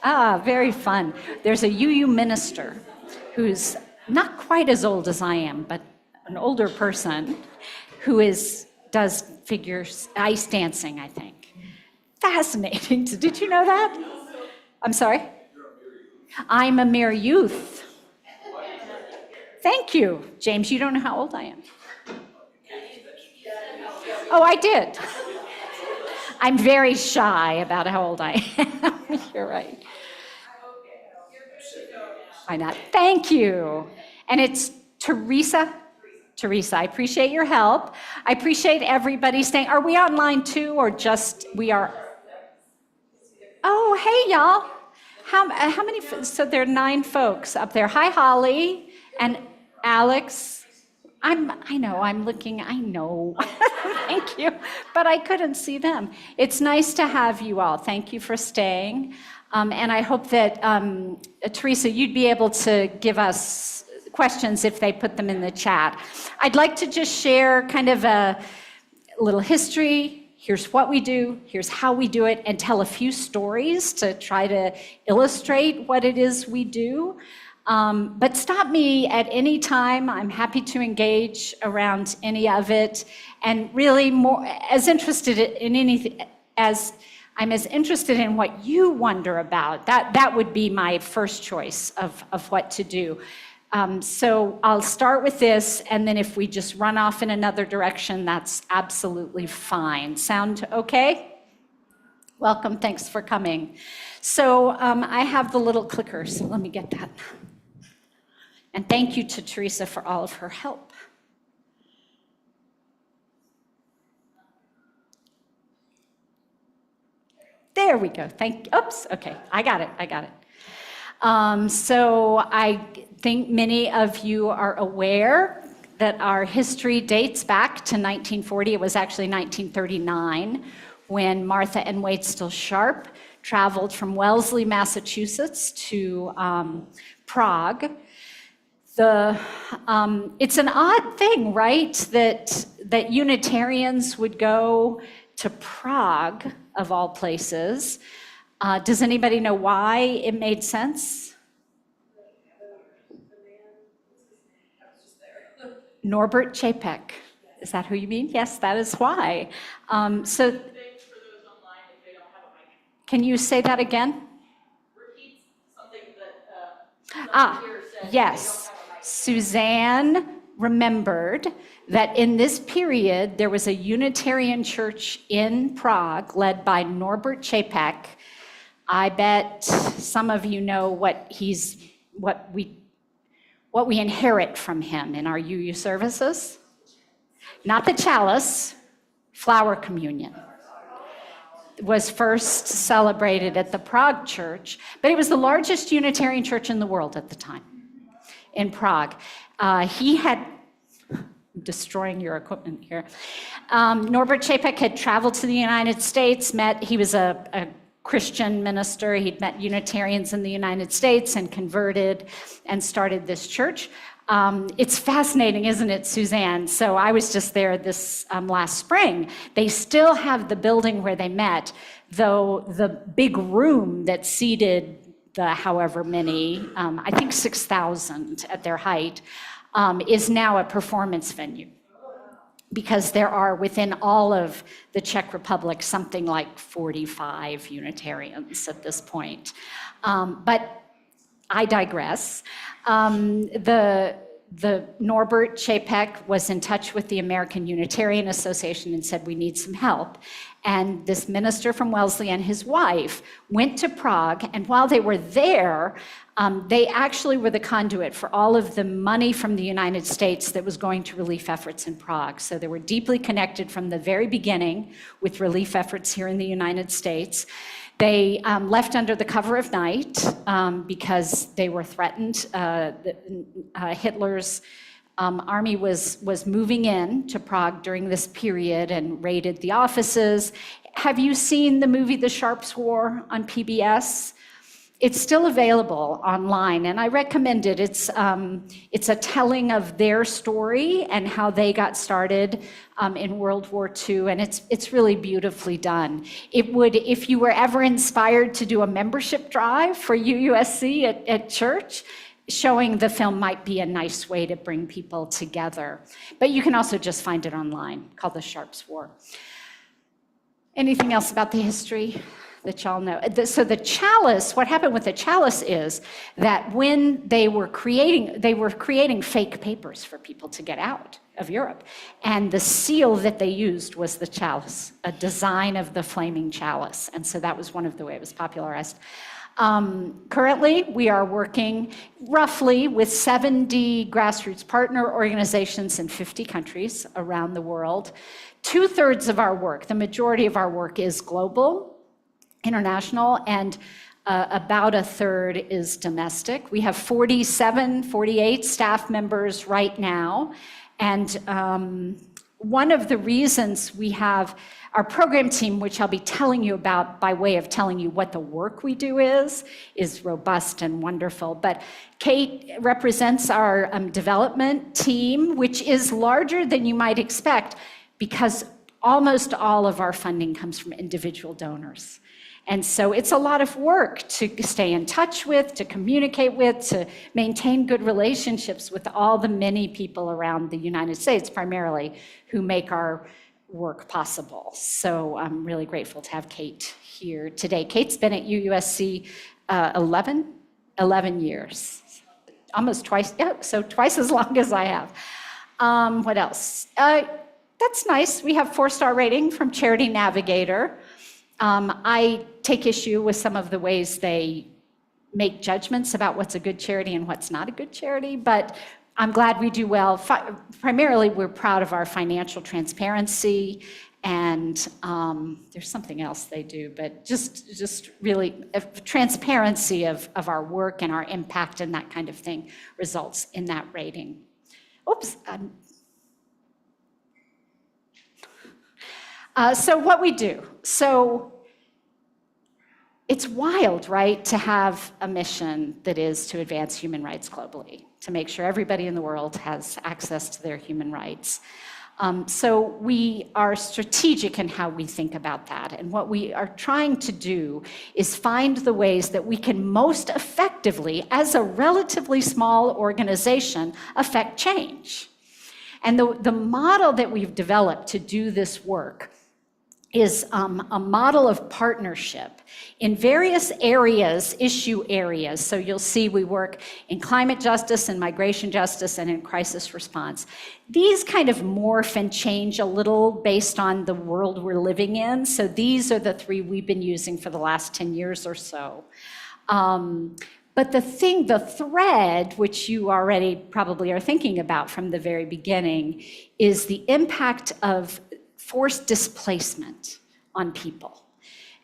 Ah, very fun. There's a UU minister who's not quite as old as I am, but an older person who does figures, ice dancing, I think. Fascinating. Did you know that? I'm sorry? I'm a mere youth. Thank you. James, you don't know how old I am. Oh, I did. I'm very shy about how old I am. You're right. Why not? Thank you. And it's Teresa. Teresa, I appreciate your help. I appreciate everybody staying. Are we online too, or just we are? Oh, hey, y'all. How many? So there are 9 folks up there. Hi, Holly and Alex. I know. Thank you. But I couldn't see them. It's nice to have you all. Thank you for staying. And I hope that, Teresa, you'd be able to give us questions if they put them in the chat. I'd like to just share kind of a little history. Here's what we do, here's how we do it, and tell a few stories to try to illustrate what it is we do. But stop me at any time. I'm happy to engage around any of it, and really more as interested in anything as I'm as interested in what you wonder about. That would be my first choice of what to do. So I'll start with this, and then if we just run off in another direction, that's absolutely fine. Sound okay? Welcome, thanks for coming. So I have the little clicker, so let me get that. And thank you to Teresa for all of her help. There we go. Oops, okay, I got it. So I think many of you are aware that our history dates back to 1940. It was actually 1939 when Martha and Wade Still Sharp traveled from Wellesley, Massachusetts to Prague. It's an odd thing, right, that Unitarians would go to Prague, of all places. Does anybody know why it made sense? Norbert Chapek. Is that who you mean? Yes, that is why. So, can you say that again? Repeat something that yes. Suzanne remembered that in this period there was a Unitarian church in Prague led by Norbert Chapek. I bet some of you know what we inherit from him in our UU services. Not the chalice, flower communion. It was first celebrated at the Prague church, but it was the largest Unitarian church in the world at the time, in Prague. Destroying your equipment here. Norbert Chapek had traveled to the United States, he was a Christian minister. He'd met Unitarians in the United States and converted and started this church. It's fascinating, isn't it, Suzanne? So I was just there this last spring. They still have the building where they met, though the big room that seated the however many, I think 6,000 at their height, is now a performance venue, because there are within all of the Czech Republic something like 45 Unitarians at this point. But I digress. The Norbert Chapek was in touch with the American Unitarian Association and said, we need some help. And this minister from Wellesley and his wife went to Prague, and while they were there, they actually were the conduit for all of the money from the United States that was going to relief efforts in Prague. So they were deeply connected from the very beginning with relief efforts here in the United States. They left under the cover of night because they were threatened. Hitler's army was moving in to Prague during this period and raided the offices. Have you seen the movie The Sharps War on PBS? It's still available online, and I recommend it. It's a telling of their story and how they got started in World War II, and it's really beautifully done. It would, if you were ever inspired to do a membership drive for UUSC at church, showing the film might be a nice way to bring people together. But you can also just find it online, called The Sharps War. Anything else about the history that y'all know? So the chalice, what happened with the chalice is that when they were creating fake papers for people to get out of Europe. And the seal that they used was the chalice, a design of the flaming chalice. And so that was one of the way it was popularized. Currently, we are working roughly with 70 grassroots partner organizations in 50 countries around the world. 2/3 of our work, the majority of our work, is global, international, and about 1/3 is domestic. We have 48 staff members right now. And one of the reasons we have our program team, which I'll be telling you about by way of telling you what the work we do is robust and wonderful. But Kate represents our development team, which is larger than you might expect because almost all of our funding comes from individual donors. And so it's a lot of work to stay in touch with, to communicate with, to maintain good relationships with all the many people around the United States, primarily, who make our work possible. So I'm really grateful to have Kate here today. Kate's been at UUSC 11 years, almost twice, yeah, so twice as long as I have. What else? That's nice. We have 4-star rating from Charity Navigator. I take issue with some of the ways they make judgments about what's a good charity and what's not a good charity, but I'm glad we do well. Primarily, we're proud of our financial transparency, and there's something else they do, but just really transparency of our work and our impact and that kind of thing results in that rating. Oops. So what we do. So it's wild, right, to have a mission that is to advance human rights globally, to make sure everybody in the world has access to their human rights. So we are strategic in how we think about that. And what we are trying to do is find the ways that we can most effectively, as a relatively small organization, affect change. And the model that we've developed to do this work is a model of partnership in various areas, issue areas. So you'll see we work in climate justice and migration justice and in crisis response. These kind of morph and change a little based on the world we're living in. So these are the 3 we've been using for the last 10 years or so. But the thread, which you already probably are thinking about from the very beginning, is the impact of forced displacement on people.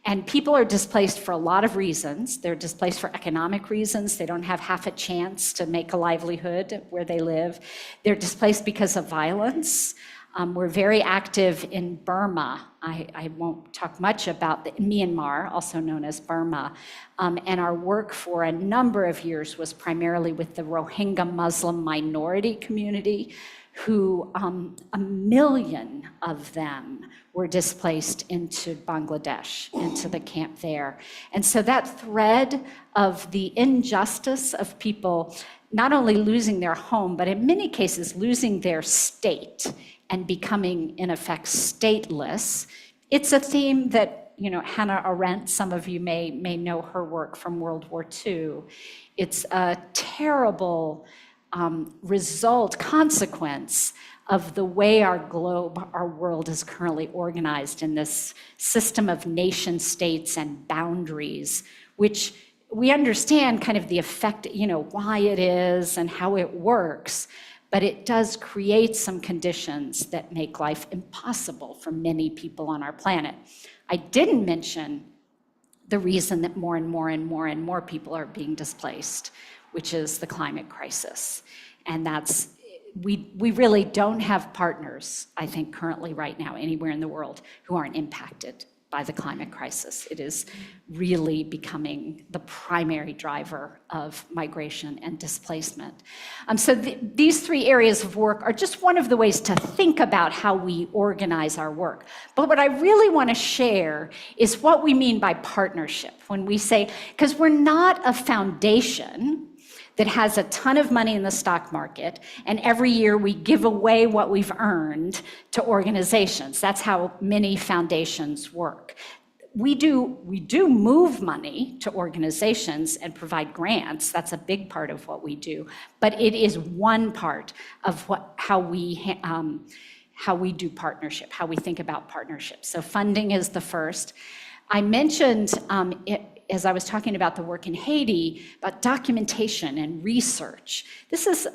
And people are displaced for a lot of reasons. They're displaced for economic reasons. They don't have half a chance to make a livelihood where they live. They're displaced because of violence. We're very active in Burma. I won't talk much about Myanmar, also known as Burma. And our work for a number of years was primarily with the Rohingya Muslim minority community, who 1 million of them were displaced into Bangladesh, into the camp there. And so that thread of the injustice of people not only losing their home, but in many cases losing their state and becoming, in effect, stateless, it's a theme that, Hannah Arendt, some of you may know her work from World War II. It's a terrible consequence of the way our globe, our world is currently organized in this system of nation states and boundaries, which we understand kind of the effect, why it is and how it works, but it does create some conditions that make life impossible for many people on our planet. I didn't mention the reason that more and more and more and more people are being displaced, which is the climate crisis. And we really don't have partners, I think, currently right now, anywhere in the world, who aren't impacted by the climate crisis. It is really becoming the primary driver of migration and displacement. So these three areas of work are just one of the ways to think about how we organize our work. But what I really want to share is what we mean by partnership when we say, because we're not a foundation that has a ton of money in the stock market, and every year we give away what we've earned to organizations. That's how many foundations work. We do move money to organizations and provide grants. That's a big part of what we do, but it is one part of how we do partnership, how we think about partnership. So funding is the first. I mentioned as I was talking about the work in Haiti, about documentation and research. This is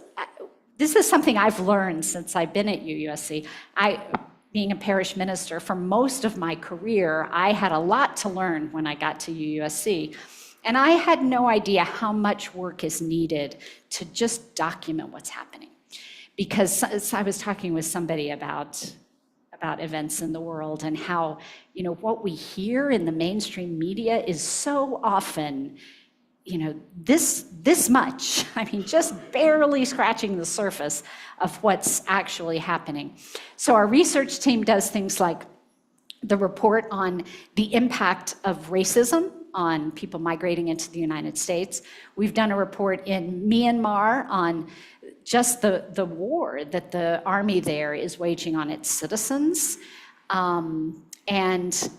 something I've learned since I've been at UUSC. Being a parish minister for most of my career, I had a lot to learn when I got to UUSC. And I had no idea how much work is needed to just document what's happening. Because I was talking with somebody about events in the world and how, what we hear in the mainstream media is so often, this much. I mean, just barely scratching the surface of what's actually happening. So our research team does things like the report on the impact of racism on people migrating into the United States. We've done a report in Myanmar on just the war that the army there is waging on its citizens. And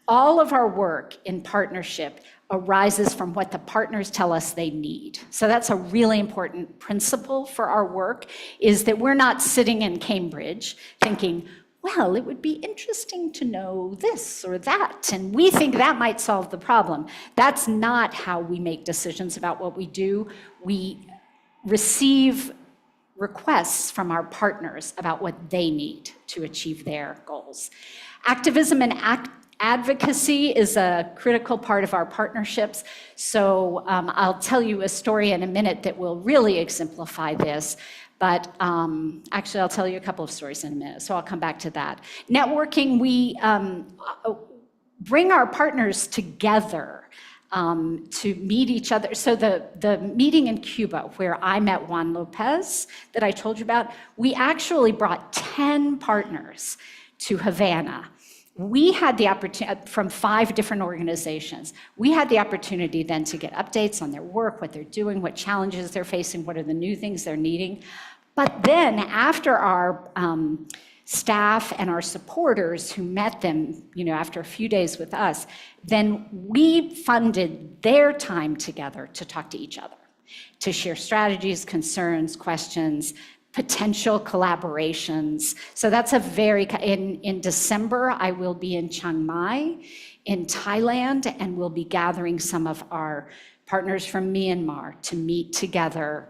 all of our work in partnership arises from what the partners tell us they need. So that's a really important principle for our work, is that we're not sitting in Cambridge thinking, well, it would be interesting to know this or that, and we think that might solve the problem. That's not how we make decisions about what we do. We receive requests from our partners about what they need to achieve their goals. Activism and advocacy is a critical part of our partnerships. So I'll tell you a story in a minute that will really exemplify this. But actually, I'll tell you a couple of stories in a minute, so I'll come back to that. Networking, we bring our partners together to meet each other. So the meeting in Cuba, where I met Juan Lopez that I told you about, we actually brought 10 partners to Havana. We had the opportunity, from 5 different organizations, we had the opportunity then to get updates on their work, what they're doing, what challenges they're facing, what are the new things they're needing. But then after our staff and our supporters who met them, after a few days with us, then we funded their time together to talk to each other, to share strategies, concerns, questions, potential collaborations. So that's in December, I will be in Chiang Mai in Thailand, and we'll be gathering some of our partners from Myanmar to meet together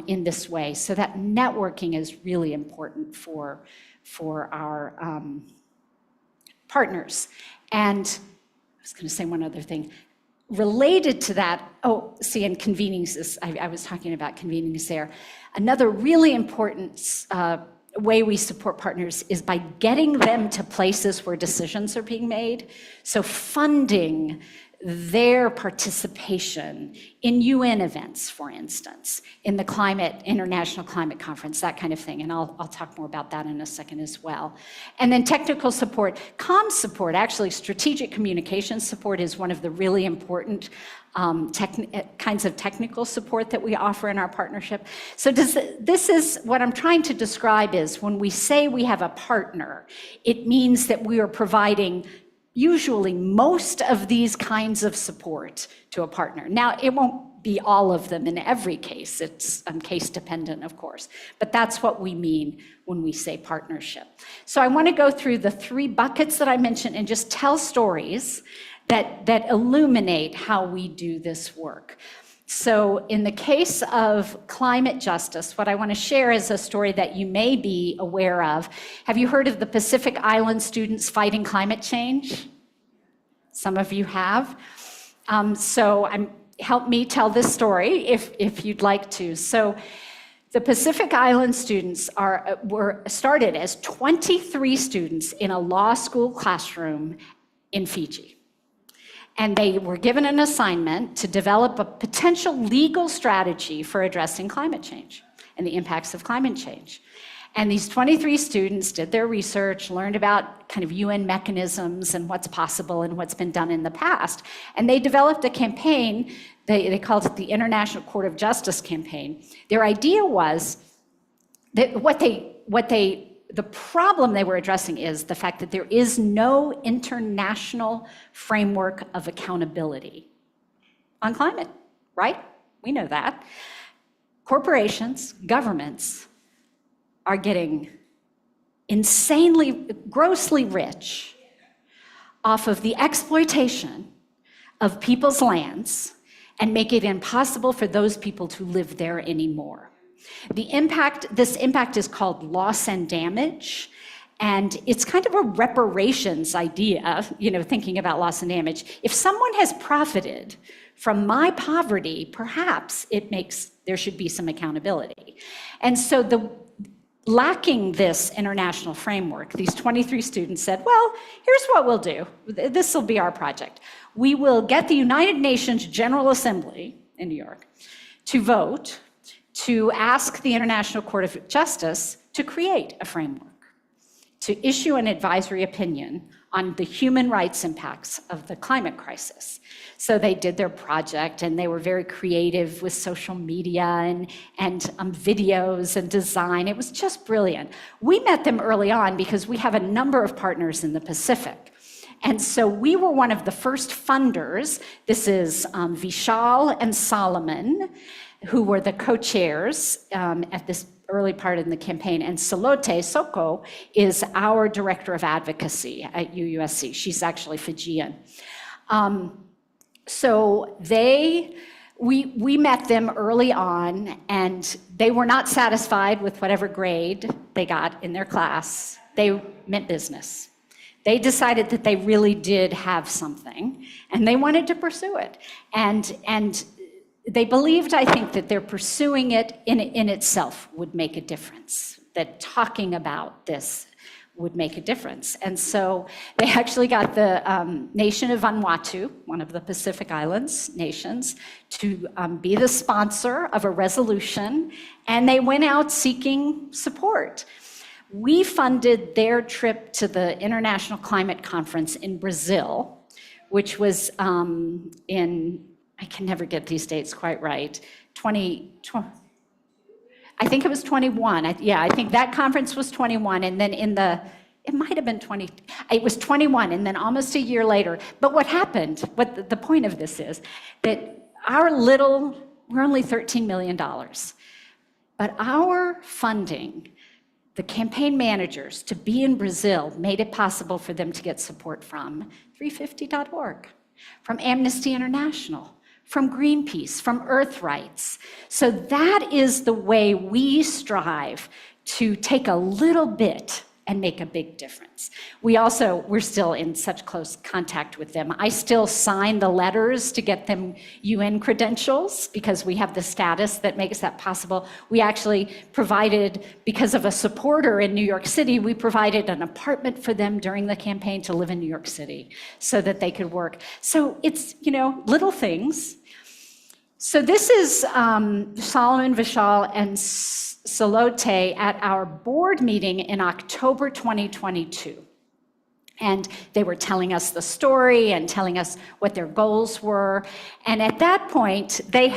in this way. So that networking is really important for our partners. And I was going to say one other thing. Related to that, and convenings, I was talking about convenings there. Another really important way we support partners is by getting them to places where decisions are being made. So funding their participation in UN events, for instance, in the International Climate Conference, that kind of thing. And I'll talk more about that in a second as well. And then technical support, comms support, actually strategic communication support is one of the really important kinds of technical support that we offer in our partnership. So this is what I'm trying to describe is when we say we have a partner, it means that we are providing usually most of these kinds of support to a partner. Now, it won't be all of them in every case. It's case dependent, of course. But that's what we mean when we say partnership. So I want to go through the 3 buckets that I mentioned and just tell stories that illuminate how we do this work. So in the case of climate justice, what I want to share is a story that you may be aware of. Have you heard of the Pacific Island students fighting climate change? Some of you have. Help me tell this story if you'd like to. So The Pacific Island students were started as 23 students in a law school classroom in Fiji. And they were given an assignment to develop a potential legal strategy for addressing climate change and the impacts of climate change. And these 23 students did their research, learned about kind of UN mechanisms and what's possible and what's been done in the past. And they developed a campaign, they called it the International Court of Justice campaign. Their idea was that the problem they were addressing is the fact that there is no international framework of accountability on climate, right? We know that. Corporations, governments, are getting insanely, grossly rich off of the exploitation of people's lands and make it impossible for those people to live there anymore. This impact is called loss and damage, and it's kind of a reparations idea, thinking about loss and damage. If someone has profited from my poverty, perhaps there should be some accountability. And so lacking this international framework, these 23 students said, well, here's what we'll do. This will be our project. We will get the United Nations General Assembly in New York to vote to ask the International Court of Justice to create a framework, to issue an advisory opinion on the human rights impacts of the climate crisis. So they did their project, and they were very creative with social media and videos and design. It was just brilliant. We met them early on because we have a number of partners in the Pacific. And so we were one of the first funders. This is Vishal and Solomon, who were the co-chairs at this early part in the campaign, and Salote Soko is our director of advocacy at UUSC. She's actually Fijian. So we met them early on, and they were not satisfied with whatever grade they got in their class. They meant business. They decided that they really did have something, and they wanted to pursue it. And they believed, I think, that they're pursuing it in itself would make a difference, that talking about this would make a difference. And so they actually got the nation of Vanuatu, one of the Pacific Islands nations, to be the sponsor of a resolution, and they went out seeking support. We funded their trip to the International Climate Conference in Brazil, which was I can never get these dates quite right, I think it was 21. I think that conference was 21, and then it might have been 20, it was 21, and then almost a year later. But what happened, the point of this is that we're only $13 million, but our funding, the campaign managers to be in Brazil made it possible for them to get support from 350.org, from Amnesty International, from Greenpeace, from Earth Rights. So that is the way we strive to take a little bit and make a big difference. We're still in such close contact with them. I still sign the letters to get them UN credentials because we have the status that makes that possible. We actually provided, because of a supporter in New York City, we provided an apartment for them during the campaign to live in New York City so that they could work. So it's, little things. So this is Solomon, Vishal, and Salote at our board meeting in October 2022. And they were telling us the story and telling us what their goals were. And at that point, they'd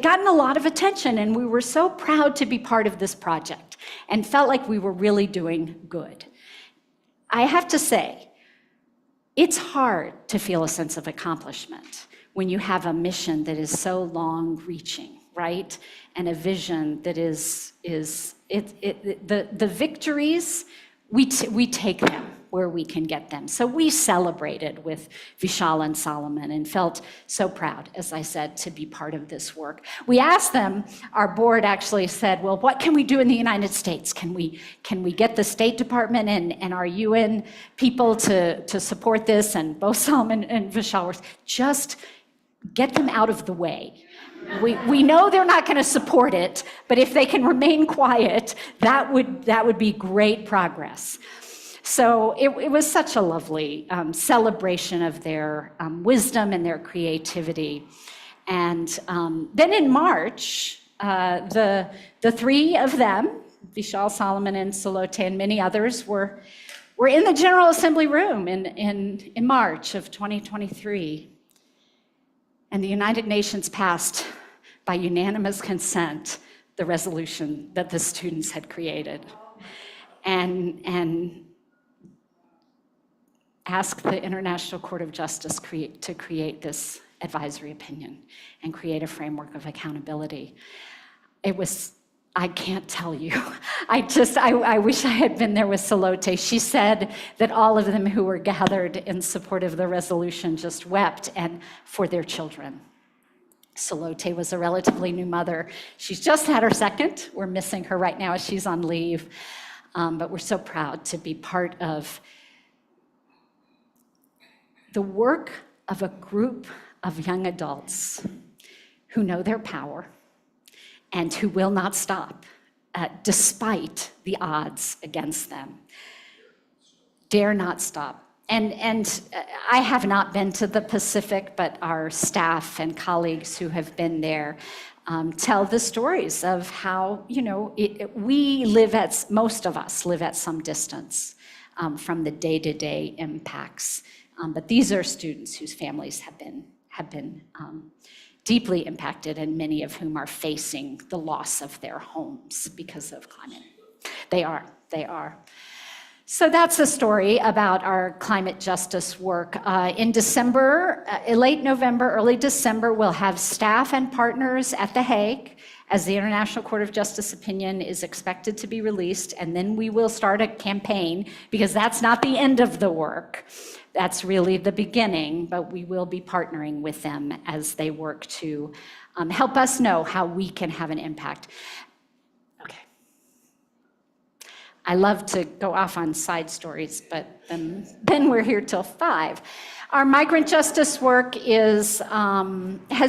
gotten a lot of attention, and we were so proud to be part of this project and felt like we were really doing good. I have to say, it's hard to feel a sense of accomplishment when you have a mission that is so long-reaching, right? And a vision that the victories, we take them where we can get them. So we celebrated with Vishal and Solomon and felt so proud, as I said, to be part of this work. We asked them, our board actually said, well, what can we do in the United States? Can we get the State Department and our UN people to support this? And both Solomon and Vishal were just get them out of the way. We know they're not going to support it, but if they can remain quiet, that would be great progress. So it was such a lovely celebration of their wisdom and their creativity. And then in March, the three of them, Vishal, Solomon, and Salote, and many others, were in the General Assembly room in March of 2023. And the United Nations passed, by unanimous consent, the resolution that the students had created. And asked the International Court of Justice to create this advisory opinion and create a framework of accountability. It was, I can't tell you. I wish I had been there with Salote. She said that all of them who were gathered in support of the resolution just wept, and for their children. Salote was a relatively new mother. She's just had her second. We're missing her right now as she's on leave. But we're so proud to be part of the work of a group of young adults who know their power and who will not stop despite the odds against them. Dare not stop. And I have not been to the Pacific, but our staff and colleagues who have been there tell the stories of how, most of us live at some distance from the day-to-day impacts. But these are students whose families have been deeply impacted, and many of whom are facing the loss of their homes because of climate. They are. So that's a story about our climate justice work. In December, late November, early December, we'll have staff and partners at The Hague as the International Court of Justice opinion is expected to be released, and then we will start a campaign, because that's not the end of the work. That's really the beginning, but we will be partnering with them as they work to help us know how we can have an impact. Okay. I love to go off on side stories, but then we're here till 5. Our migrant justice work has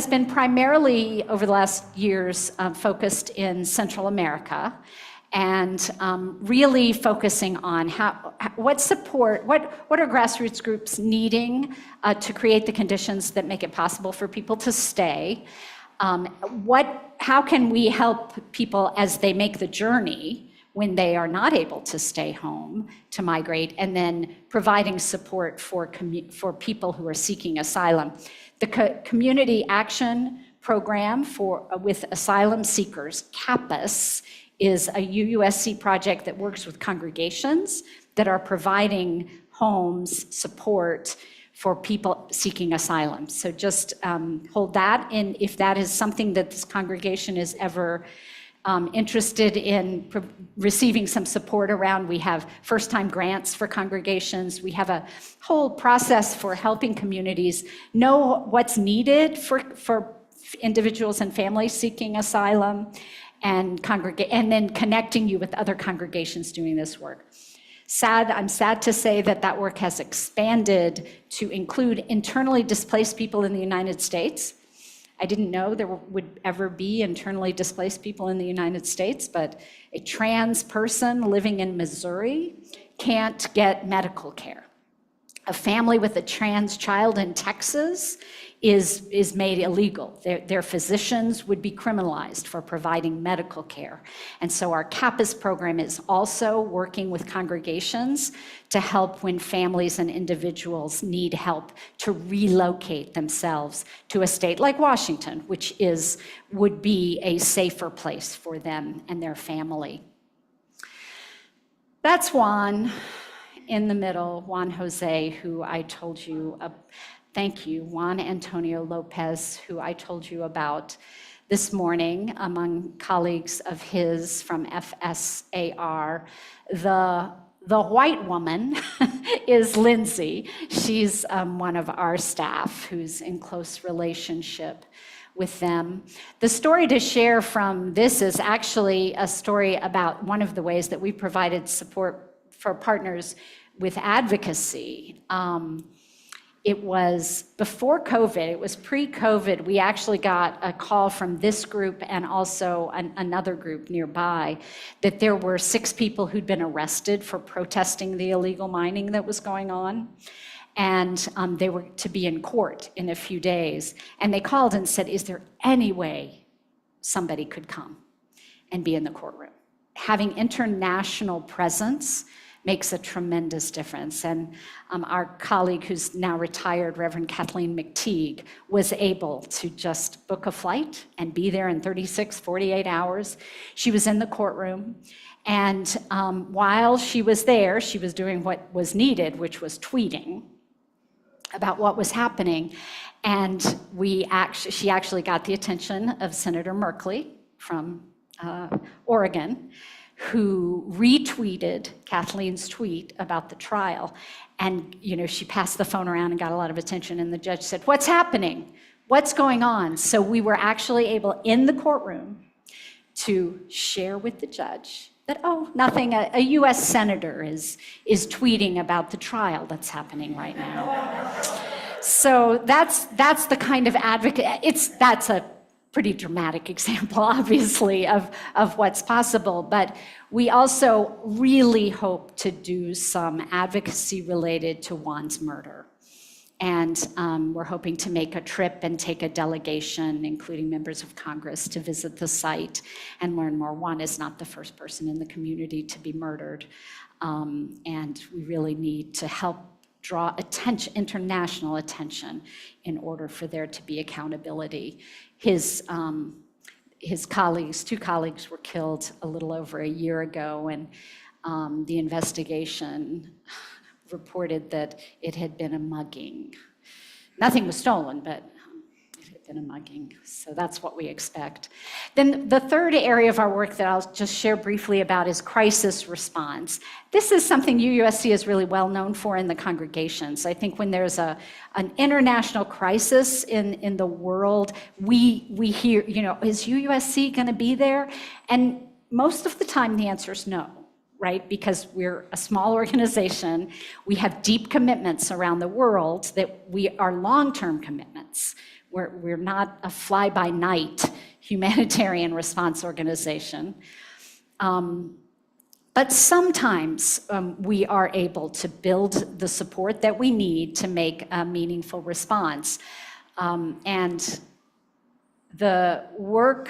been primarily, over the last years, focused in Central America, and really focusing on what are grassroots groups needing to create the conditions that make it possible for people to stay. How can we help people as they make the journey when they are not able to stay home to migrate, and then providing support for people who are seeking asylum. The Community Action Program with asylum seekers, CAPAS, is a UUSC project that works with congregations that are providing homes, support for people seeking asylum. So just hold that in if that is something that this congregation is ever interested in receiving some support around. We have first-time grants for congregations. We have a whole process for helping communities know what's needed for individuals and families seeking asylum, and then connecting you with other congregations doing this work. I'm sad to say that work has expanded to include internally displaced people in the United States. I didn't know there would ever be internally displaced people in the United States, but a trans person living in Missouri can't get medical care. A family with a trans child in Texas is made illegal. Their physicians would be criminalized for providing medical care. And so our CAPAS program is also working with congregations to help when families and individuals need help to relocate themselves to a state like Washington, which would be a safer place for them and their family. That's Juan in the middle, Juan Jose, who I told you thank you, Juan Antonio Lopez, who I told you about this morning among colleagues of his from FSAR. The white woman is Lindsay. She's one of our staff who's in close relationship with them. The story to share from this is actually a story about one of the ways that we provided support for partners with advocacy. It was before COVID, it was pre-COVID, we actually got a call from this group and also another group nearby that there were 6 people who'd been arrested for protesting the illegal mining that was going on. And they were to be in court in a few days. And they called and said, is there any way somebody could come and be in the courtroom? Having international presence makes a tremendous difference. And our colleague who's now retired, Reverend Kathleen McTeague, was able to just book a flight and be there in 36, 48 hours. She was in the courtroom. And while she was there, she was doing what was needed, which was tweeting about what was happening. And she actually got the attention of Senator Merkley from Oregon, who retweeted Kathleen's tweet about the trial. And she passed the phone around and got a lot of attention, and the judge said, what's happening? What's going on? So we were actually able in the courtroom to share with the judge that, oh, nothing, a US senator is tweeting about the trial that's happening right now. So that's the kind of advocate, that's a pretty dramatic example, obviously, of what's possible. But we also really hope to do some advocacy related to Juan's murder. And we're hoping to make a trip and take a delegation, including members of Congress, to visit the site and learn more. Juan is not the first person in the community to be murdered. And we really need to help draw international attention in order for there to be accountability. His colleagues, 2 colleagues were killed a little over a year ago, and the investigation reported that it had been a mugging. Nothing was stolen, but it had been a mugging. So that's what we expect. Then the third area of our work that I'll just share briefly about is crisis response. This is something UUSC is really well known for in the congregations. I think when there's an international crisis in the world, we hear, is UUSC going to be there? And most of the time the answer is no. Right? Because we're a small organization, we have deep commitments around the world that we are long-term commitments. We're not a fly-by-night humanitarian response organization. But sometimes we are able to build the support that we need to make a meaningful response. And the work,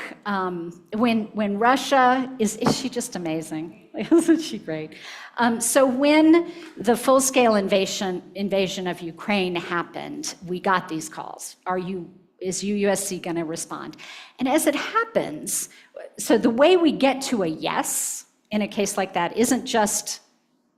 when Russia, is she just amazing? Isn't she great? So when the full-scale invasion of Ukraine happened, we got these calls. Is UUSC going to respond? And as it happens, so the way we get to a yes in a case like that isn't just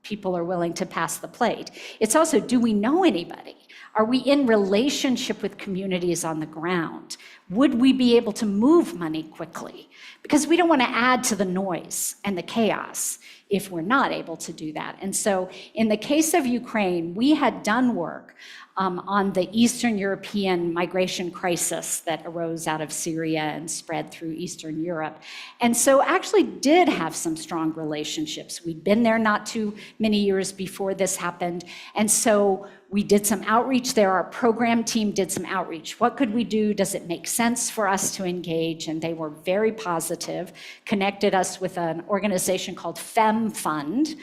people are willing to pass the plate. It's also, do we know anybody? Are we in relationship with communities on the ground? Would we be able to move money quickly? Because we don't want to add to the noise and the chaos if we're not able to do that. And so in the case of Ukraine, we had done work on the Eastern European migration crisis that arose out of Syria and spread through Eastern Europe. And so actually did have some strong relationships. We'd been there not too many years before this happened. And so we did some outreach there. Our program team did some outreach. What could we do? Does it make sense for us to engage? And they were very positive, connected us with an organization called FEM Fund,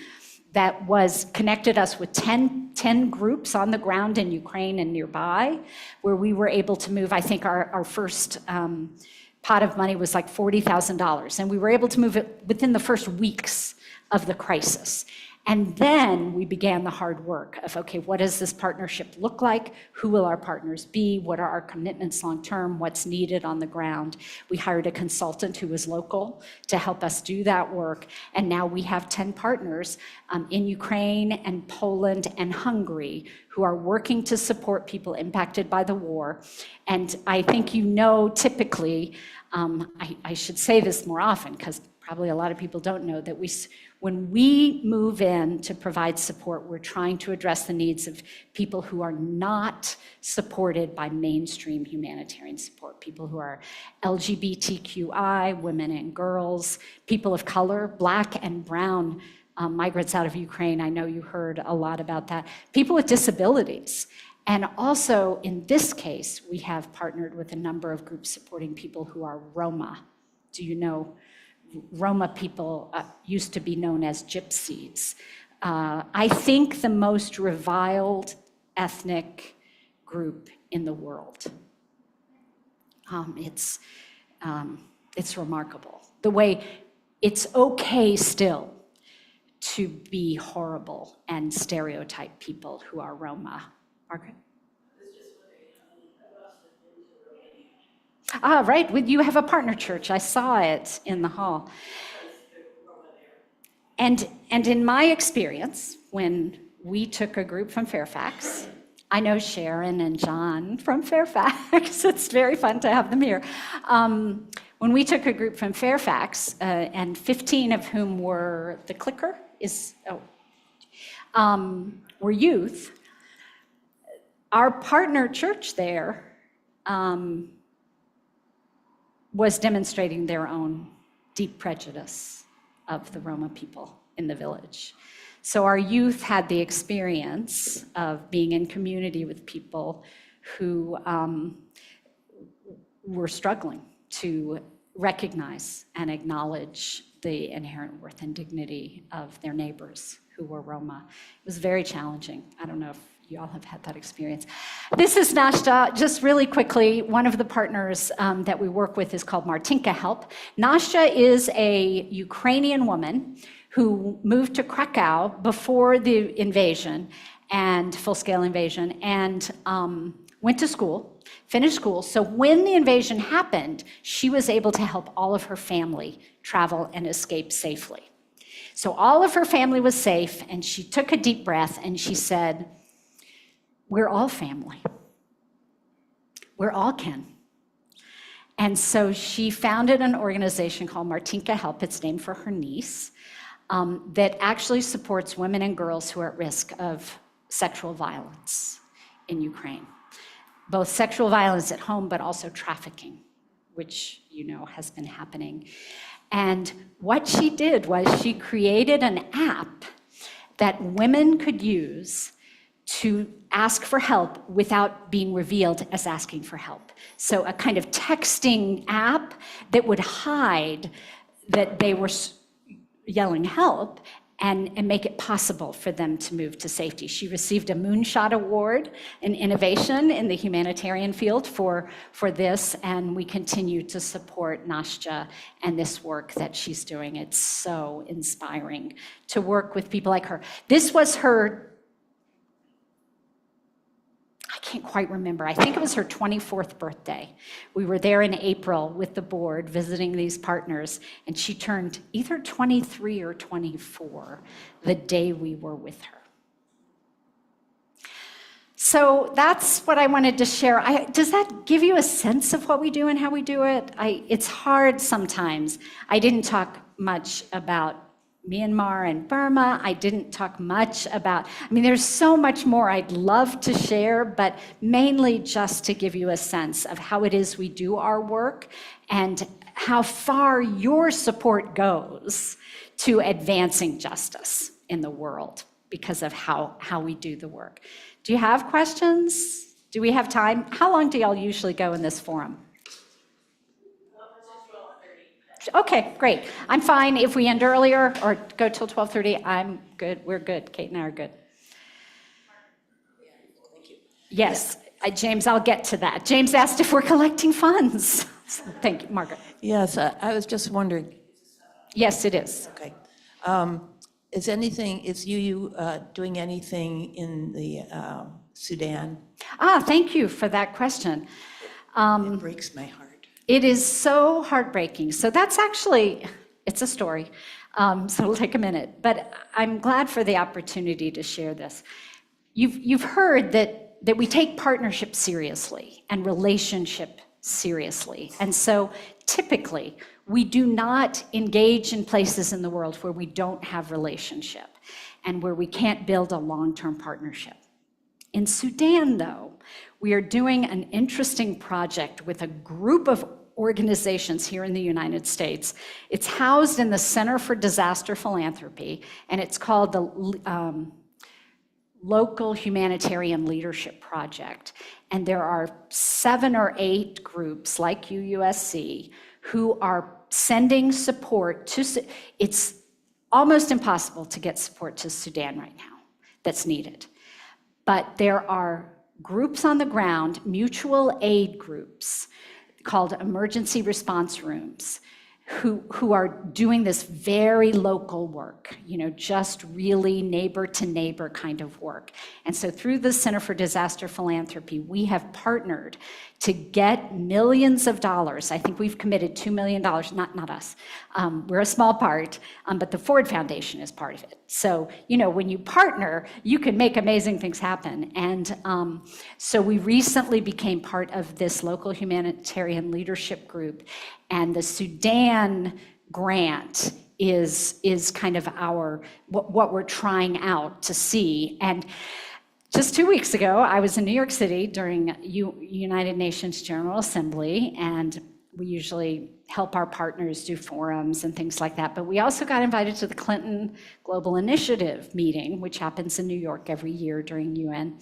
that connected us with 10 groups on the ground in Ukraine and nearby, where we were able to move. I think our first pot of money was like $40,000, and we were able to move it within the first weeks of the crisis. And then we began the hard work of, okay, what does this partnership look like? Who will our partners be? What are our commitments long-term? What's needed on the ground? We hired a consultant who was local to help us do that work. And now we have 10 partners in Ukraine and Poland and Hungary who are working to support people impacted by the war. And I think typically, I should say this more often because probably a lot of people don't know that when we move in to provide support, we're trying to address the needs of people who are not supported by mainstream humanitarian support, people who are LGBTQI, women and girls, people of color, Black and brown migrants out of Ukraine. I know you heard a lot about that. People with disabilities. And also, in this case, we have partnered with a number of groups supporting people who are Roma. Do you know, Roma people used to be known as gypsies. I think the most reviled ethnic group in the world. It's remarkable. The way it's okay still to be horrible and stereotype people who are Roma. Margaret? Ah, right, you have a partner church. I saw it in the hall. And in my experience, when we took a group from Fairfax, I know Sharon and John from Fairfax. It's very fun to have them here. When we took a group from Fairfax, and 15 of whom were, the clicker were youth, our partner church there was demonstrating their own deep prejudice of the Roma people in the village. So our youth had the experience of being in community with people who were struggling to recognize and acknowledge the inherent worth and dignity of their neighbors who were Roma. It was very challenging. I don't know if you all have had that experience. This is Nastya. Just really quickly, one of the partners that we work with is called Martinka Help. Nastya is a Ukrainian woman who moved to Krakow before the invasion and full-scale invasion, and went to school, finished school. So when the invasion happened, she was able to help all of her family travel and escape safely. So all of her family was safe, and she took a deep breath and she said, "We're all family. We're all kin." And so she founded an organization called Martinka Help. It's named for her niece, that actually supports women and girls who are at risk of sexual violence in Ukraine. Both sexual violence at home, but also trafficking, which you know has been happening. And what she did was she created an app that women could use to ask for help without being revealed as asking for help. So a kind of texting app that would hide that they were yelling help and make it possible for them to move to safety. She received a Moonshot Award in innovation in the humanitarian field for this, and we continue to support Nastya and this work that she's doing. It's so inspiring to work with people like her. This was her, I can't quite remember, I think it was her 24th birthday. We were there in April with the board visiting these partners, and she turned either 23 or 24 the day we were with her. So that's what I wanted to share. Does that give you a sense of what we do and how we do it? It's hard sometimes. I didn't talk much about Myanmar and Burma. I didn't talk much about, there's so much more I'd love to share, but mainly just to give you a sense of how it is we do our work and how far your support goes to advancing justice in the world because of how we do the work. Do you have questions? Do we have time? How long do y'all usually go in this forum? Okay, great. I'm fine if we end earlier or go till 12:30. I'm good. We're good. Kate and I are good. Thank you. Yes, James, I'll get to that. James asked if we're collecting funds. Thank you, Margaret. Yes, I was just wondering. Yes, it is. Okay. Is you doing anything in the Sudan? Thank you for that question. It breaks my heart. It is so heartbreaking. So that's actually, it's a story, so it'll take a minute. But I'm glad for the opportunity to share this. You've heard that we take partnership seriously and relationship seriously. And so typically, we do not engage in places in the world where we don't have relationship and where we can't build a long-term partnership. In Sudan, though, we are doing an interesting project with a group of organizations here in the United States. It's housed in the Center for Disaster Philanthropy, and it's called the local humanitarian leadership project. And there are 7 or 8 groups like UUSC who are sending support to, it's almost impossible to get support to Sudan right now that's needed. But there are groups on the ground, mutual aid groups called emergency response rooms, who are doing this very local work, just really neighbor to neighbor kind of work. And so through the Center for Disaster Philanthropy, we have partnered to get millions of dollars. I think we've committed $2 million, not us. We're a small part, but the Ford Foundation is part of it. So, when you partner, you can make amazing things happen. And so we recently became part of this local humanitarian leadership group, and the Sudan grant is kind of what we're trying out to see. And just 2 weeks ago, I was in New York City during United Nations General Assembly, and we usually help our partners do forums and things like that. But we also got invited to the Clinton Global Initiative meeting, which happens in New York every year during UN.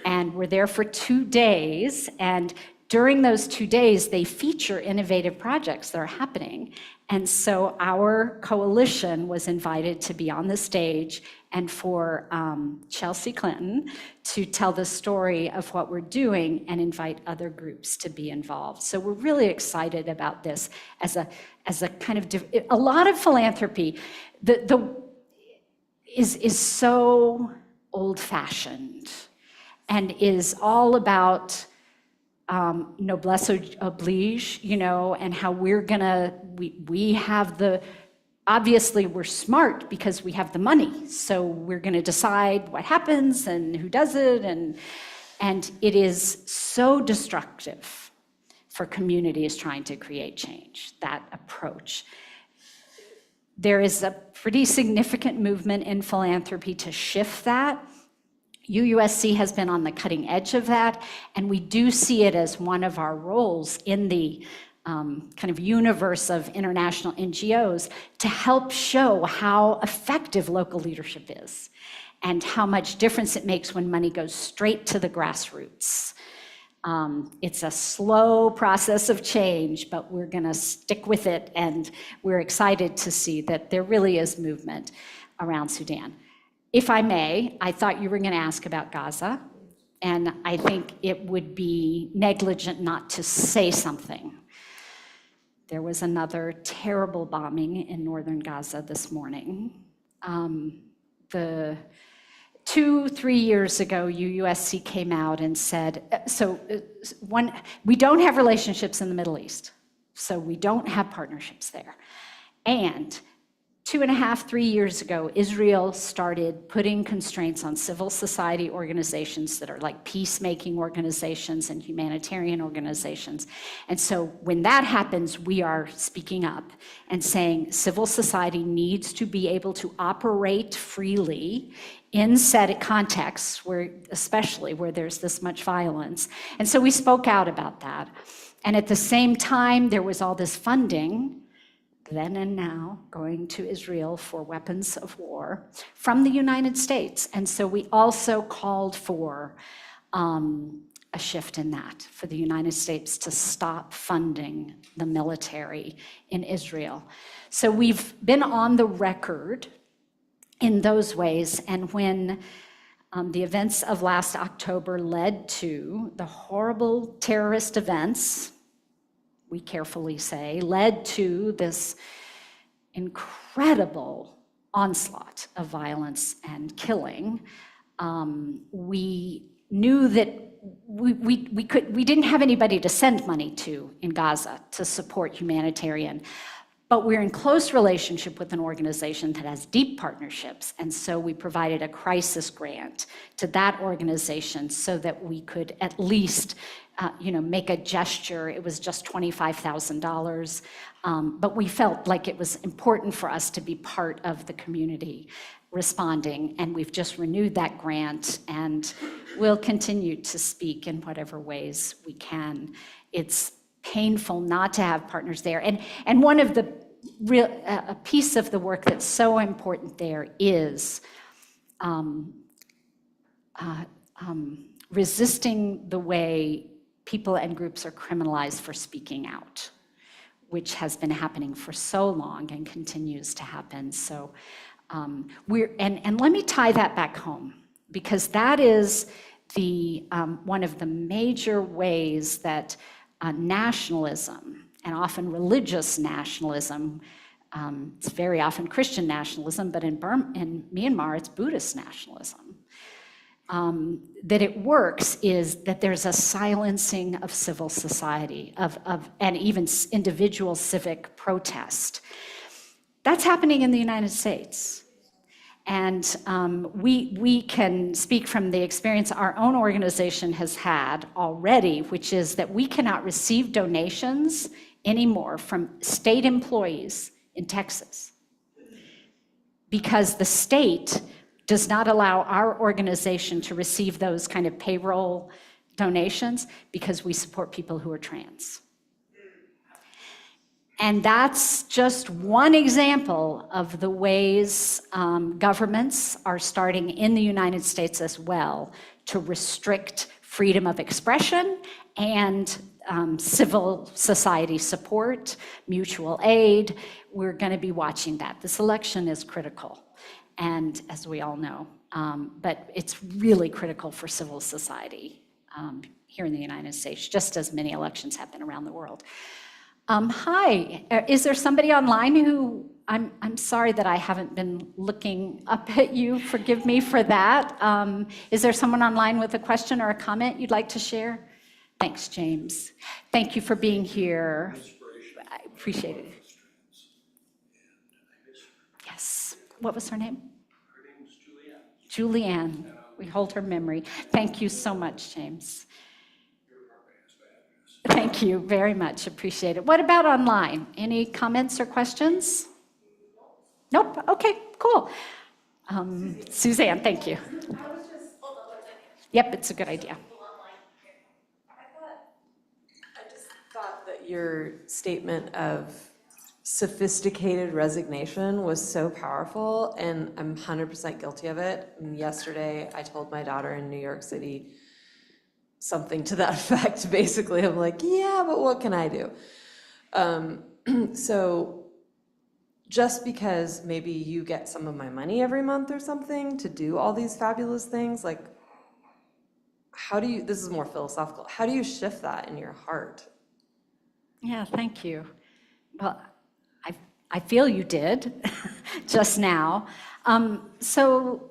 And we're there for 2 days. And during those 2 days, they feature innovative projects that are happening. And so our coalition was invited to be on the stage and for Chelsea Clinton to tell the story of what we're doing and invite other groups to be involved. So we're really excited about this as a kind of, a lot of philanthropy is so old-fashioned and is all about noblesse oblige, and how we have obviously we're smart because we have the money. So we're gonna decide what happens and who does it. And it is so destructive for communities trying to create change, that approach. There is a pretty significant movement in philanthropy to shift that. UUSC has been on the cutting edge of that, and we do see it as one of our roles in the kind of universe of international NGOs to help show how effective local leadership is and how much difference it makes when money goes straight to the grassroots. It's a slow process of change, but we're gonna stick with it, and we're excited to see that there really is movement around Sudan. If I may, I thought you were gonna ask about Gaza, and I think it would be negligent not to say something. There was another terrible bombing in northern Gaza this morning. 2-3 years ago, UUSC came out and said, we don't have relationships in the Middle East, so we don't have partnerships there. And 2.5-3 years ago, Israel started putting constraints on civil society organizations that are like peacemaking organizations and humanitarian organizations. And so when that happens, we are speaking up and saying civil society needs to be able to operate freely in set contexts, especially where there's this much violence. And so we spoke out about that. And at the same time, there was all this funding then and now going to Israel for weapons of war from the United States. And so we also called for a shift in that, for the United States to stop funding the military in Israel. So we've been on the record in those ways. And when the events of last October led to the horrible terrorist events, we carefully say, led to this incredible onslaught of violence and killing, we knew that we didn't have anybody to send money to in Gaza to support humanitarian, but we're in close relationship with an organization that has deep partnerships, and so we provided a crisis grant to that organization so that we could at least make a gesture. It was just $25,000, but we felt like it was important for us to be part of the community responding, and we've just renewed that grant, and we'll continue to speak in whatever ways we can. It's painful not to have partners there, and one of the a piece of the work that's so important there is resisting the way people and groups are criminalized for speaking out, which has been happening for so long and continues to happen. So and let me tie that back home, because that is the one of the major ways that nationalism, and often religious nationalism, it's very often Christian nationalism, but in Myanmar it's Buddhist nationalism, that it works is that there's a silencing of civil society, and even individual civic protest. That's happening in the United States. And we can speak from the experience our own organization has had already, which is that we cannot receive donations anymore from state employees in Texas, because the state does not allow our organization to receive those kind of payroll donations because we support people who are trans. And that's just one example of the ways governments are starting in the United States as well to restrict freedom of expression and civil society support, mutual aid. We're going to be watching that. This election is critical, and as we all know, but it's really critical for civil society here in the United States, just as many elections have been around the world. Hi, is there somebody online who, I'm sorry that I haven't been looking up at you, forgive me for that. Is there someone online with a question or a comment you'd like to share? Thanks, James. Thank you for being here. I appreciate it. Yes, what was her name? Her name was Julianne. Julianne, we hold her memory. Thank you so much, James. Thank you very much, appreciate it. What about online? Any comments or questions? Nope, okay, cool. Suzanne, thank you. I was just, hold on one second. Yep, it's a good idea. I just thought that your statement of sophisticated resignation was so powerful, and I'm 100% guilty of it. And yesterday, I told my daughter in New York City something to that effect. Basically, I'm like, yeah, but what can I do? So just because maybe you get some of my money every month or something to do all these fabulous things, like, how do you, this is more philosophical, how do you shift that in your heart? Yeah, thank you. Well, I feel you did just now. So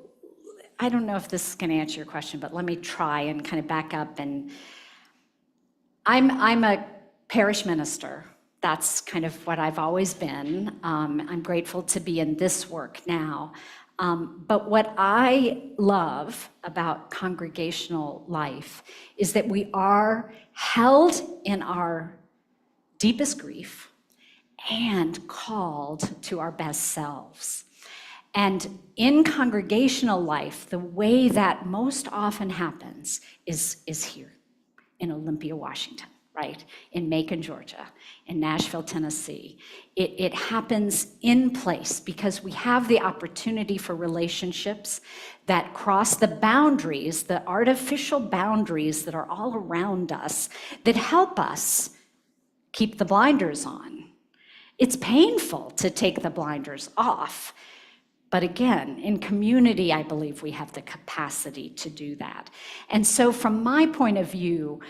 I don't know if this is going to answer your question, but let me try and kind of back up. And I'm a parish minister. That's kind of what I've always been. I'm grateful to be in this work now. But what I love about congregational life is that we are held in our deepest grief and called to our best selves. And in congregational life, the way that most often happens is here in Olympia, Washington, right? In Macon, Georgia, in Nashville, Tennessee. It happens in place because we have the opportunity for relationships that cross the boundaries, the artificial boundaries that are all around us, that help us keep the blinders on. It's painful to take the blinders off. But again, in community, I believe we have the capacity to do that. And so from my point of view,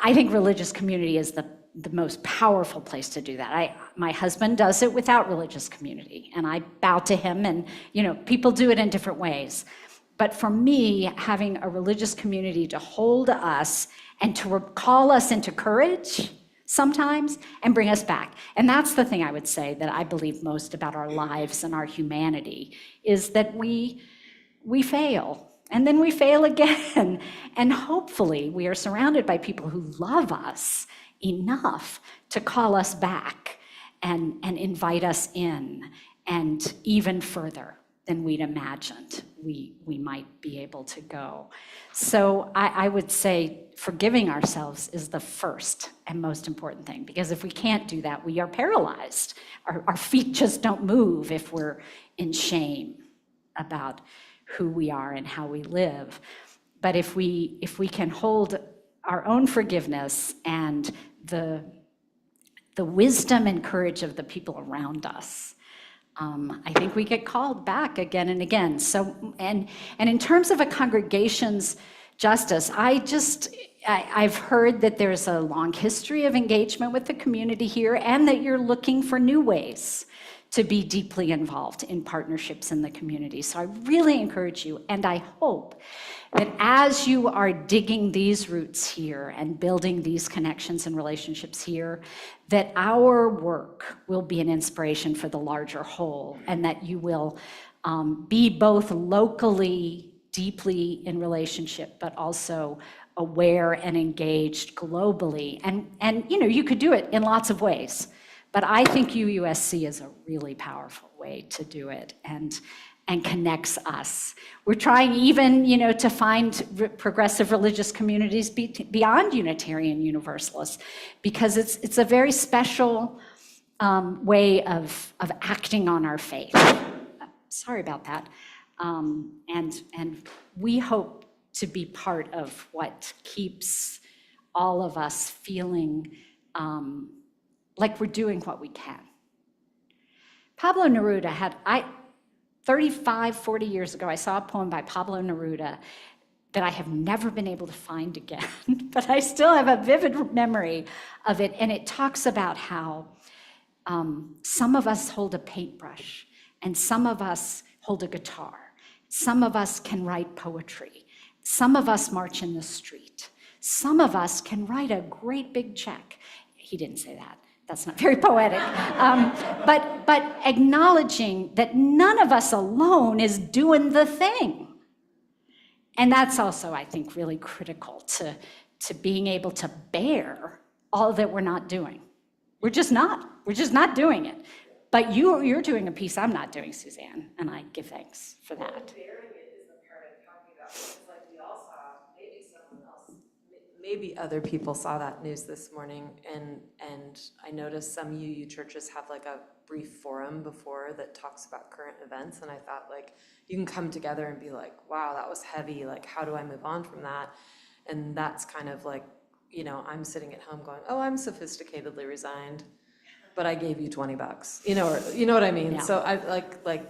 I think religious community is the most powerful place to do that. My husband does it without religious community, and I bow to him, and people do it in different ways. But for me, having a religious community to hold us and to call us into courage sometimes and bring us back. And that's the thing I would say that I believe most about our lives and our humanity, is that we fail, and then we fail again. And hopefully we are surrounded by people who love us enough to call us back and invite us in, and even further than we'd imagined we might be able to go. So I would say forgiving ourselves is the first and most important thing, because if we can't do that, we are paralyzed. Our feet just don't move if we're in shame about who we are and how we live. But if we can hold our own forgiveness and the wisdom and courage of the people around us, I think we get called back again and again. So, and in terms of a congregation's justice, I've heard that there's a long history of engagement with the community here, and that you're looking for new ways to be deeply involved in partnerships in the community. So I really encourage you, and I hope that as you are digging these roots here and building these connections and relationships here, that our work will be an inspiration for the larger whole, and that you will be both locally deeply in relationship, but also aware and engaged globally. And you could do it in lots of ways, but I think UUSC is a really powerful way to do it, and connects us. We're trying even, to find progressive religious communities beyond Unitarian Universalists, because it's a very special way of acting on our faith. Sorry about that. And we hope to be part of what keeps all of us feeling like we're doing what we can. Pablo Neruda 35, 40 years ago, I saw a poem by Pablo Neruda that I have never been able to find again, but I still have a vivid memory of it. And it talks about how some of us hold a paintbrush, and some of us hold a guitar. Some of us can write poetry. Some of us march in the street. Some of us can write a great big check. He didn't say that. That's not very poetic. But acknowledging that none of us alone is doing the thing. And that's also, I think, really critical to being able to bear all that we're not doing. We're just not doing it. But you're doing a piece I'm not doing, Suzanne, and I give thanks for that. Bearing it is the part I'm talking about, because like we all saw, maybe someone else, maybe other people saw that news this morning, and I noticed some UU churches have like a brief forum before that talks about current events, and I thought, like, you can come together and be like, wow, that was heavy, like, how do I move on from that? And that's kind of like, I'm sitting at home going, oh, I'm sophisticatedly resigned, but I gave you $20, or you know what I mean? Yeah. So I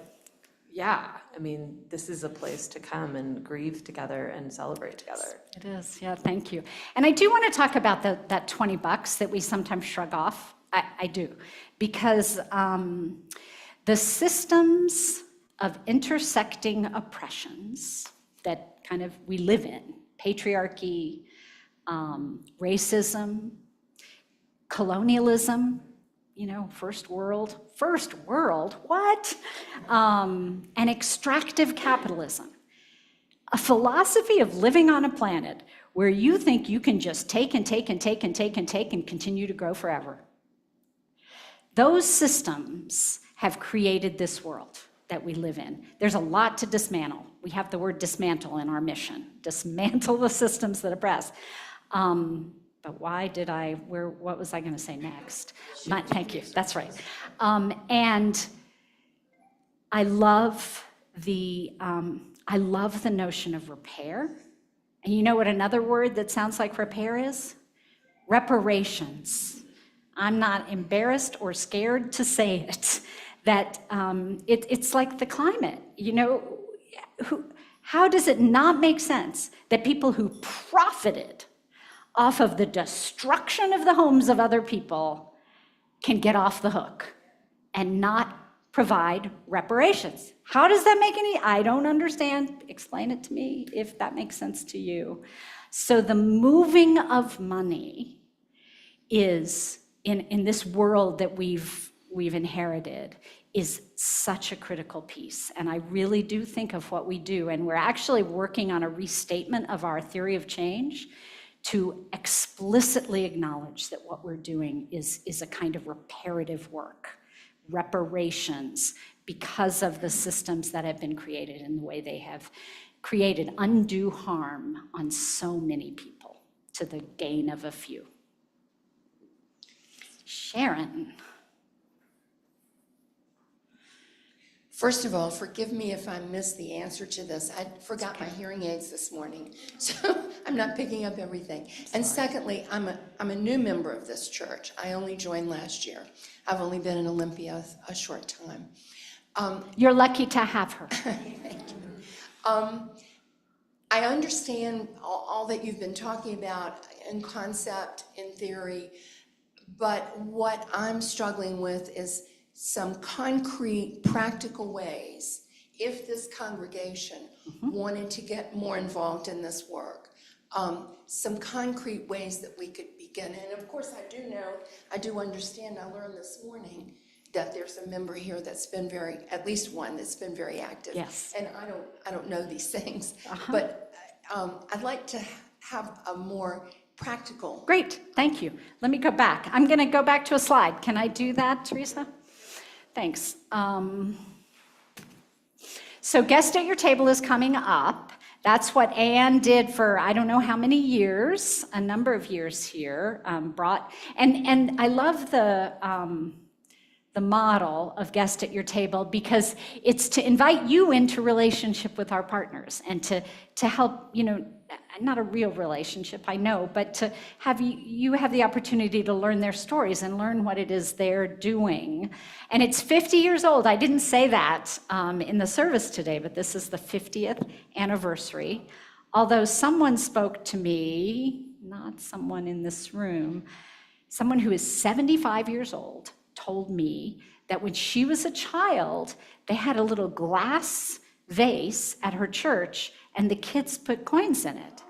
yeah, I mean, this is a place to come and grieve together and celebrate together. It is, yeah, thank you. And I do want to talk about that $20 that we sometimes shrug off. I do, because the systems of intersecting oppressions that kind of we live in, patriarchy, racism, colonialism, first world, what? And extractive capitalism. A philosophy of living on a planet where you think you can just take and take and take and take and take and continue to grow forever. Those systems have created this world that we live in. There's a lot to dismantle. We have the word dismantle in our mission. Dismantle the systems that oppress. But what was I going to say next? Thank you, that's right. And I love the notion of repair. And you know what another word that sounds like repair is? Reparations. I'm not embarrassed or scared to say it, that it's like the climate. How does it not make sense that people who profited off of the destruction of the homes of other people can get off the hook and not provide reparations? How does that make I don't understand. Explain it to me if that makes sense to you. So the moving of money is, in this world that we've inherited, is such a critical piece. And I really do think of what we do, and we're actually working on a restatement of our theory of change to explicitly acknowledge that what we're doing is a kind of reparative work, reparations, because of the systems that have been created in the way they have created undue harm on so many people to the gain of a few. Sharon. First of all, forgive me if I missed the answer to this. I forgot my hearing aids this morning, so I'm not picking up everything. And secondly, I'm a new member of this church. I only joined last year. I've only been in Olympia a short time. You're lucky to have her. Thank you. I understand all that you've been talking about in concept, in theory, but what I'm struggling with is some concrete, practical ways, if this congregation wanted to get more involved in this work, some concrete ways that we could begin. And of course, I do understand, I learned this morning that there's a member here that's been at least one that's been very active. Yes. And I don't know these things, but I'd like to have a more practical. Great, thank you. Let me go back. I'm going to go back to a slide. Can I do that, Teresa? Thanks. So guest at your table is coming up. That's what Anne did for I don't know how many years, a number of years here. And I love the model of guest at your table because it's to invite you into relationship with our partners and to help, not a real relationship, I know, but to have you have the opportunity to learn their stories and learn what it is they're doing. And it's 50 years old. I didn't say that in the service today, but this is the 50th anniversary. Although someone spoke to me, not someone in this room, someone who is 75 years old told me that when she was a child, they had a little glass vase at her church and the kids put coins in it.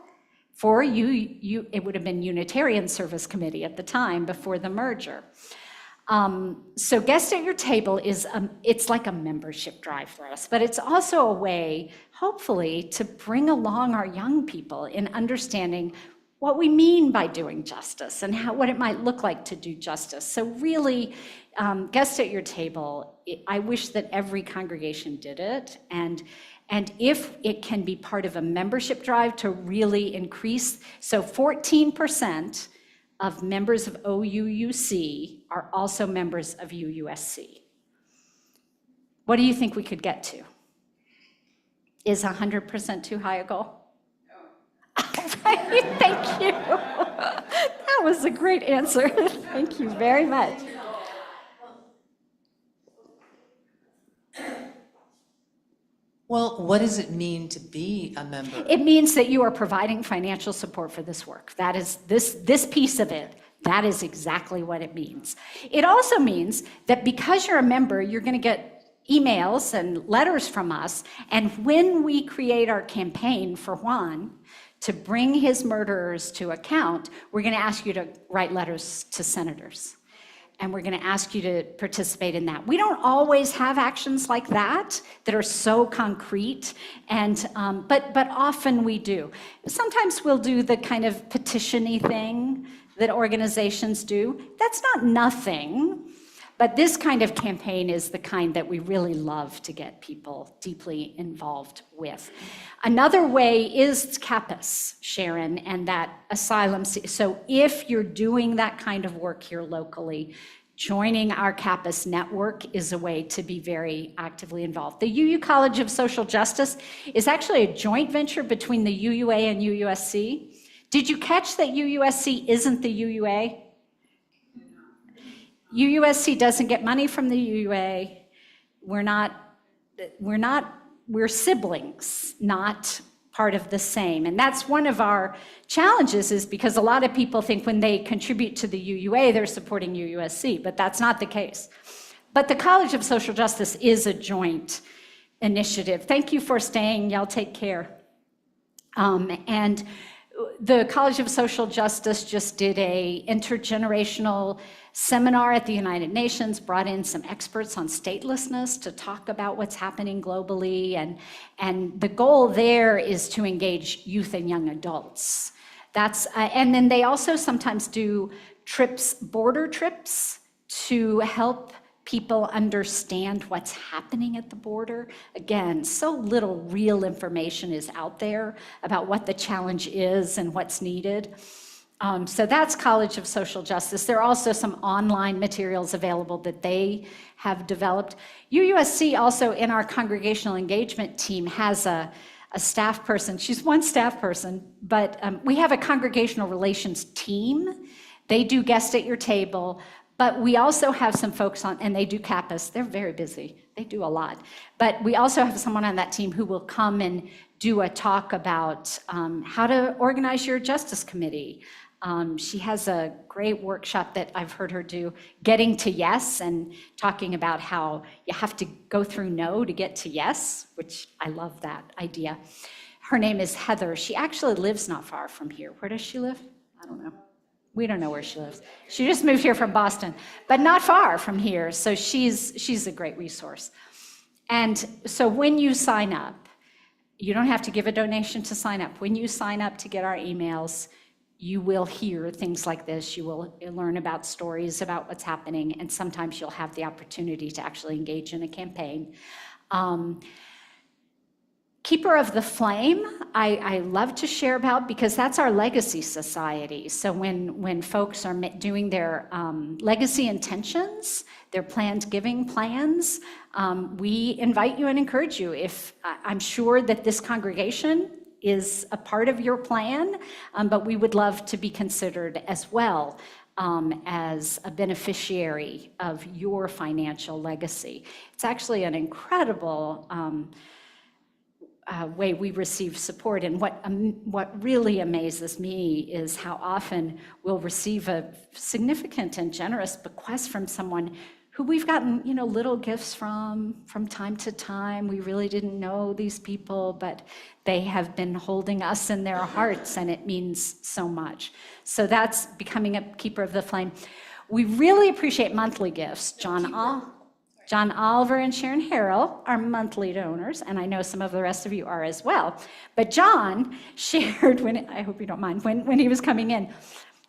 For it would have been Unitarian Service Committee at the time before the merger. So guest at your table it's like a membership drive for us, but it's also a way, hopefully, to bring along our young people in understanding what we mean by doing justice and what it might look like to do justice. So really, guest at your table, I wish that every congregation did it, and if it can be part of a membership drive to really increase, so 14% of members of OUUC are also members of UUSC. What do you think we could get to? Is 100% too high a goal? No. Right, thank you. That was a great answer. Thank you very much. Well, what does it mean to be a member? It means that you are providing financial support for this work. That is this piece of it. That is exactly what it means. It also means that because you're a member, you're going to get emails and letters from us. And when we create our campaign for Juan to bring his murderers to account, we're going to ask you to write letters to senators. And we're going to ask you to participate in that. We don't always have actions like that are so concrete, but often we do. Sometimes we'll do the kind of petition-y thing that organizations do. That's not nothing, but this kind of campaign is the kind that we really love to get people deeply involved with. Another way is CAPAS, Sharon, and that asylum. So if you're doing that kind of work here locally, joining our CAPAS network is a way to be very actively involved. The UU College of Social Justice is actually a joint venture between the UUA and UUSC. Did you catch that UUSC isn't the UUA? UUSC doesn't get money from the UUA. We're siblings, not part of the same. And that's one of our challenges, is because a lot of people think when they contribute to the UUA, they're supporting UUSC, but that's not the case. But the College of Social Justice is a joint initiative. Thank you for staying. Y'all take care. And the College of Social Justice just did a intergenerational seminar at the United Nations, brought in some experts on statelessness to talk about what's happening globally. And the goal there is to engage youth and young adults. And then they also sometimes do border trips to help people understand what's happening at the border. Again, so little real information is out there about what the challenge is and what's needed. So that's College of Social Justice. There are also some online materials available that they have developed. UUSC also in our congregational engagement team has a staff person. She's one staff person, but we have a congregational relations team. They do guest at your table, but we also have some folks on, and they do CAPAS. They're very busy. They do a lot. But we also have someone on that team who will come and do a talk about how to organize your justice committee. She has a great workshop that I've heard her do, Getting to Yes, and talking about how you have to go through no to get to yes, which I love that idea. Her name is Heather. She actually lives not far from here. Where does she live? I don't know. We don't know where she lives. She just moved here from Boston, but not far from here. So she's a great resource. And so when you sign up, you don't have to give a donation to sign up. When you sign up to get our emails, you will hear things like this. You will learn about stories about what's happening, and sometimes you'll have the opportunity to actually engage in a campaign. Keeper of the Flame, I love to share about because that's our legacy society. So when folks are doing their legacy intentions, their planned giving plans, we invite you and encourage you. If I'm sure that this congregation is a part of your plan, but we would love to be considered as well as a beneficiary of your financial legacy. It's actually an incredible way we receive support, and what really amazes me is how often we'll receive a significant and generous bequest from someone who we've gotten, little gifts from time to time. We really didn't know these people, but they have been holding us in their hearts, and it means so much. So that's becoming a Keeper of the Flame. We really appreciate monthly gifts. John Oliver and Sharon Harrell are monthly donors, and I know some of the rest of you are as well. But John shared, I hope you don't mind, when he was coming in,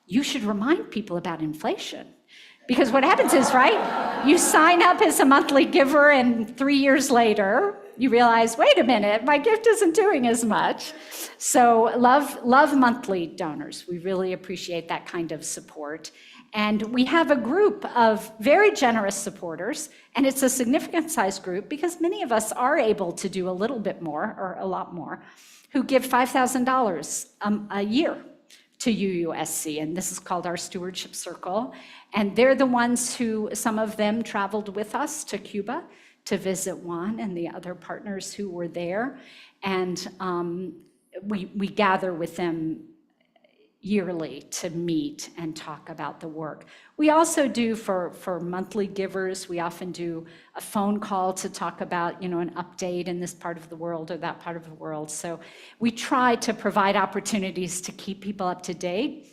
you should remind people about inflation. Because what happens is, right, you sign up as a monthly giver, and 3 years later, you realize, wait a minute, my gift isn't doing as much. So love monthly donors. We really appreciate that kind of support. And we have a group of very generous supporters, and it's a significant size group because many of us are able to do a little bit more, or a lot more, who give $5,000 a year to UUSC, and this is called our Stewardship Circle. And they're the ones who, some of them traveled with us to Cuba to visit Juan and the other partners who were there. And we gather with them yearly to meet and talk about the work. We also do for monthly givers, we often do a phone call to talk about, an update in this part of the world or that part of the world. So we try to provide opportunities to keep people up to date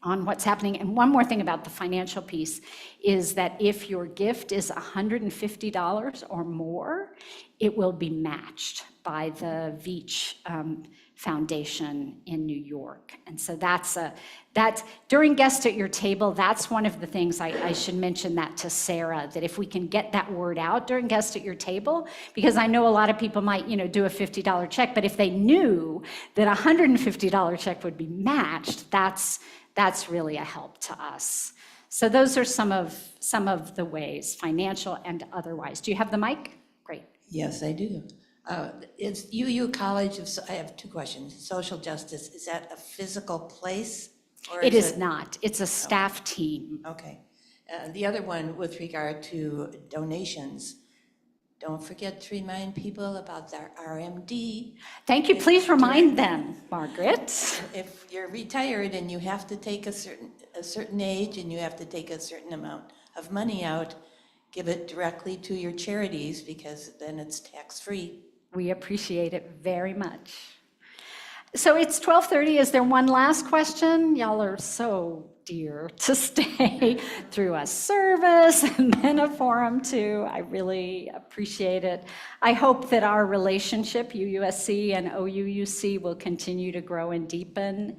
on what's happening. And one more thing about the financial piece is that if your gift is $150 or more, it will be matched by the Veach Foundation in New York. And so that's during Guest at Your Table, that's one of the things I should mention that to Sarah, that if we can get that word out during Guest at Your Table, because I know a lot of people might, do a $50 check, but if they knew that a $150 check would be matched, that's really a help to us. So those are some of the ways, financial and otherwise. Do you have the mic? Great. Yes, I do. It's UU College of, I have two questions. Social Justice, is that a physical place? Or It is not. It's a staff team. Okay. The other one with regard to donations, don't forget to remind people about their RMD. Thank you. Please remind them, Margaret. If you're retired and you have to take a certain age and you have to take a certain amount of money out, give it directly to your charities because then it's tax-free. We appreciate it very much. So it's 12:30. Is there one last question? Y'all are so dear to stay through a service and then a forum too. I really appreciate it. I hope that our relationship, UUSC and OUUC, will continue to grow and deepen.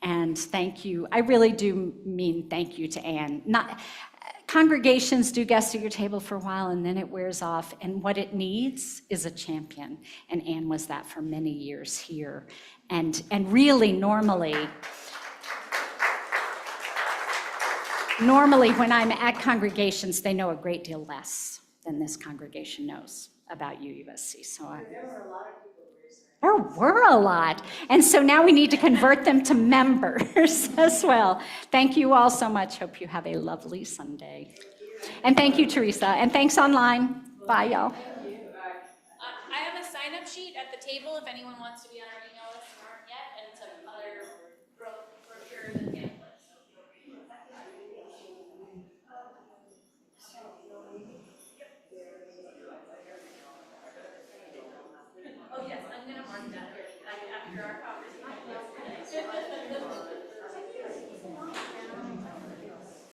And thank you. I really do mean thank you to Anne. Congregations do Guest at Your Table for a while and then it wears off, and what it needs is a champion, and Anne was that for many years here. And really normally, Normally, when I'm at congregations, they know a great deal less than this congregation knows about UUSC, so there were a lot. And so now we need to convert them to members as well. Thank you all so much. Hope you have a lovely Sunday. And thank you, Teresa. And thanks online. Bye, y'all. I have a sign-up sheet at the table if anyone wants to be on our email